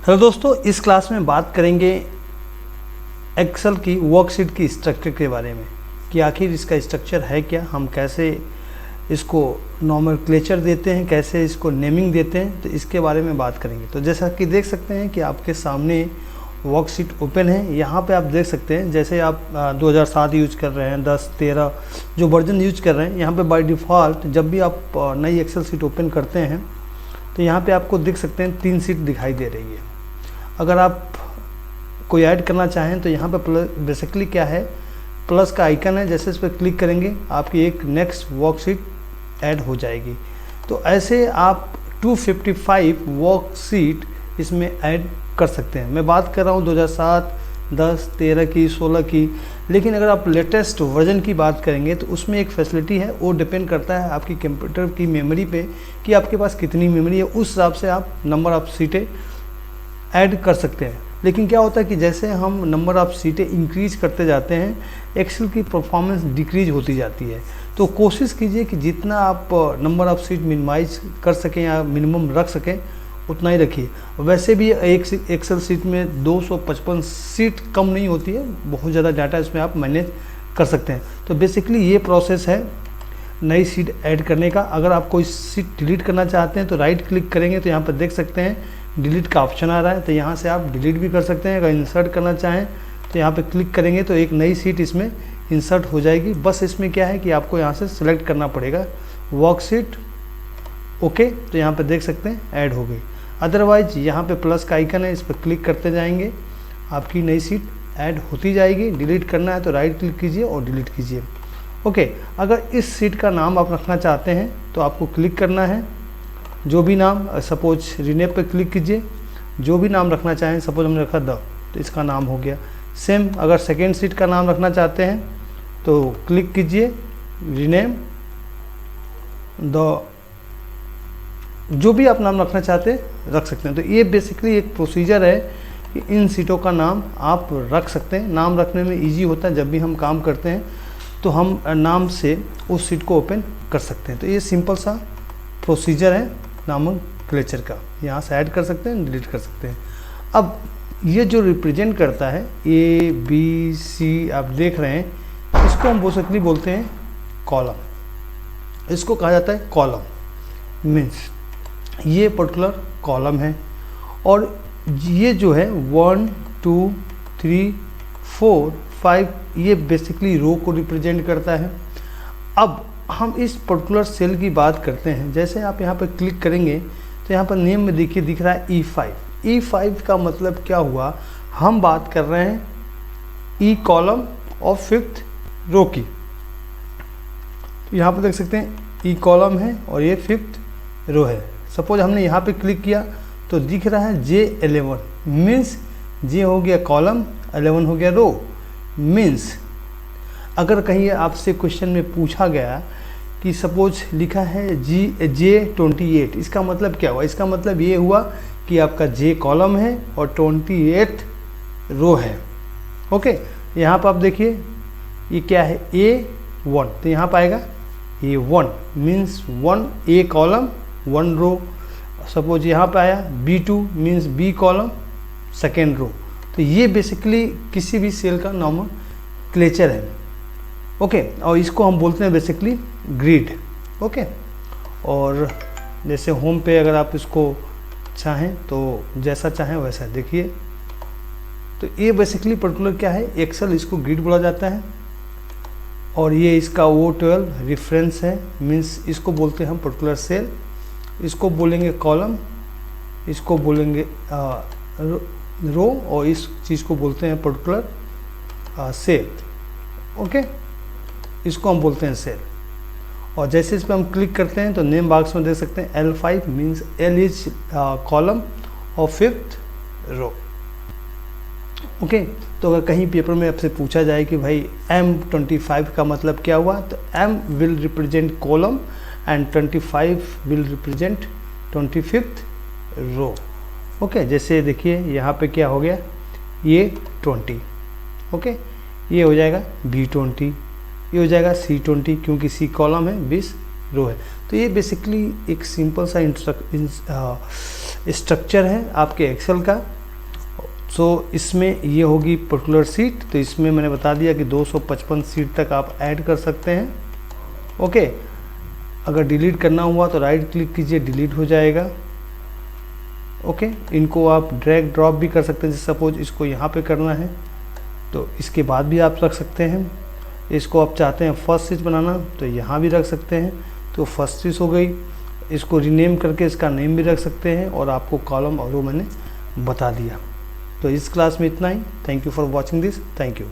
Hello दोस्तों, इस class में बात करेंगे एक्सेल की वर्कशीट की स्ट्रक्चर के बारे में कि आखिर इसका स्ट्रक्चर है क्या, हम कैसे इसको नॉमेनक्लेचर देते हैं, कैसे इसको नेमिंग देते हैं, तो इसके बारे में बात करेंगे। तो जैसा कि देख सकते हैं कि आपके सामने वर्कशीट ओपन है। यहाँ पे आप देख सकते हैं जैसे आप 2007 यूज कर रहे हैं, 10, 13 जो वर्जन यूज कर रहे हैं, यहाँ पे बाय डिफ़ॉल्ट जब भी आप नई एक्सेल शीट ओपन करते हैं तो यहाँ पे आपको देख सकते हैं 3 शीट दिखाई दे रही है। अगर आप कोई ऐड करना चाहें तो यहाँ पे बेसिकली क्या है, प्लस का आइकन है, जैसे इस पर क्लिक करेंगे आपकी एक नेक्स्ट वर्कशीट ऐड हो जाएगी। तो ऐसे आप 255 वर्कशीट इसमें ऐड कर सकते हैं। मैं बात कर रहा हूँ 2007, 10, 13 की, 16 की, लेकिन अगर आप लेटेस्ट वर्जन की बात करेंगे तो उसमें एक फैसिलिटी है, वो डिपेंड करता है आपकी कंप्यूटर की मेमोरी पे कि आपके पास कितनी मेमोरी है, उस हिसाब से आप नंबर ऑफ़ सीटें ऐड कर सकते हैं। लेकिन क्या होता है कि जैसे हम नंबर ऑफ़ सीटें इंक्रीज करते जाते हैं, एक्सेल की परफॉर्मेंस डिक्रीज होती जाती है। तो कोशिश कीजिए कि जितना आप नंबर ऑफ़ सीट मिनिमाइज कर सकें या मिनिमम रख सकें उतना ही रखिए। वैसे भी एक एक्सेल सीट में 255 सीट कम नहीं होती है, बहुत ज़्यादा डाटा इसमें आप मैनेज कर सकते हैं। तो बेसिकली ये प्रोसेस है नई सीट ऐड करने का। अगर आप कोई सीट डिलीट करना चाहते हैं तो राइट क्लिक करेंगे तो यहाँ पर देख सकते हैं डिलीट का ऑप्शन आ रहा है, तो यहाँ से आप डिलीट भी कर सकते हैं। अगर इंसर्ट करना चाहें तो यहाँ पे क्लिक करेंगे तो एक नई सीट इसमें इंसर्ट हो जाएगी। बस इसमें क्या है कि आपको यहाँ से सिलेक्ट करना पड़ेगा वर्कशीट, ओके, तो यहाँ पे देख सकते हैं ऐड हो गई। अदरवाइज यहाँ पे प्लस का आइकन है, इस पर क्लिक करते जाएंगे, आपकी नई सीट ऐड होती जाएगी। डिलीट करना है तो राइट क्लिक कीजिए और डिलीट कीजिए, ओके। अगर इस सीट का नाम आप रखना चाहते हैं तो आपको क्लिक करना है, जो भी नाम, सपोज रीनेम पे क्लिक कीजिए, जो भी नाम रखना चाहें, सपोज हमने रखा द, तो इसका नाम हो गया। सेम अगर सेकेंड सीट का नाम रखना चाहते हैं तो क्लिक कीजिए, रीनेम द, जो भी आप नाम रखना चाहते हैं रख सकते हैं। तो ये बेसिकली एक प्रोसीजर है कि इन सीटों का नाम आप रख सकते हैं। नाम रखने में ईजी होता है, जब भी हम काम करते हैं तो हम नाम से उस सीट को ओपन कर सकते हैं। तो ये सिंपल सा प्रोसीजर है नॉमेनक्लेचर का, यहाँ से ऐड कर सकते हैं, डिलीट कर सकते हैं। अब ये जो रिप्रेजेंट करता है ए बी सी आप देख रहे हैं, इसको हम बेसिकली बोलते हैं कॉलम। इसको कहा जाता है कॉलम, मीन्स ये पर्टिकुलर कॉलम है और ये जो है 1 2 3 4 5 ये बेसिकली रो को रिप्रेजेंट करता है। अब हम इस पर्टिकुलर सेल की बात करते हैं। जैसे आप यहाँ पर क्लिक करेंगे तो यहाँ पर नेम में देखिए दिख रहा है E5। E5 का मतलब क्या हुआ, हम बात कर रहे हैं ई कॉलम और 5th रो की। तो यहाँ पर देख सकते हैं ई कॉलम है और ये 5th रो है। सपोज हमने यहाँ पे क्लिक किया तो दिख रहा है J11, मीन्स J हो गया कॉलम, 11 हो गया रो। मीन्स अगर कहीं आपसे क्वेश्चन में पूछा गया कि सपोज लिखा है J28, इसका मतलब क्या हुआ, इसका मतलब ये हुआ कि आपका J कॉलम है और 28 रो है, ओके। यहाँ पर आप देखिए ये क्या है A1, तो यहाँ पर आएगा A1 means 1 A column 1 row. Suppose यहाँ पे आया B2 means B column 2nd रो। तो ये बेसिकली किसी भी सेल का नॉमेनक्लेचर है, ओके। और इसको हम बोलते हैं बेसिकली ग्रिड, ओके। और जैसे होम पे अगर आप इसको चाहें तो जैसा चाहें वैसा देखिए। तो ये बेसिकली पर्टिकुलर क्या है, एक्सेल, इसको ग्रिड बोला जाता है। और ये इसका O12 रेफरेंस है, मीन्स इसको बोलते हैं हम पर्टिकुलर सेल। इसको बोलेंगे कॉलम, इसको बोलेंगे रो, और इस चीज़ को बोलते हैं पर्टिकुलर सेल, ओके। इसको हम बोलते हैं सेल। और जैसे इस पर हम क्लिक करते हैं तो नेम बॉक्स में देख सकते हैं L5 means L is column और 5th रो, ओके। तो अगर कहीं पेपर में आपसे पूछा जाए कि भाई M25 का मतलब क्या हुआ, तो M will represent column and 25 will represent 25th row, okay. जैसे देखिए यहाँ पे क्या हो गया, ये 20, ओके, ये हो जाएगा B20, ये हो जाएगा C20 क्योंकि C कॉलम है, 20 रो है। तो ये बेसिकली एक सिंपल सा स्ट्रक्चर है आपके एक्सेल का। सो इसमें ये होगी पर्टिकुलर सीट, तो इसमें मैंने बता दिया कि 255 सीट तक आप ऐड कर सकते हैं। ओके, अगर डिलीट करना हुआ तो राइट क्लिक कीजिए, डिलीट हो जाएगा। ओके, इनको आप ड्रैग ड्रॉप भी कर सकते हैं। जैसे सपोज इसको यहाँ पे करना है तो इसके बाद भी आप रख सकते हैं। इसको आप चाहते हैं फर्स्ट सीट बनाना तो यहाँ भी रख सकते हैं, तो फर्स्ट सीट हो गई। इसको रीनेम करके इसका नेम भी रख सकते हैं, और आपको कॉलम और रो मैंने बता दिया। तो इस क्लास में इतना ही। Thank you for watching this. Thank you.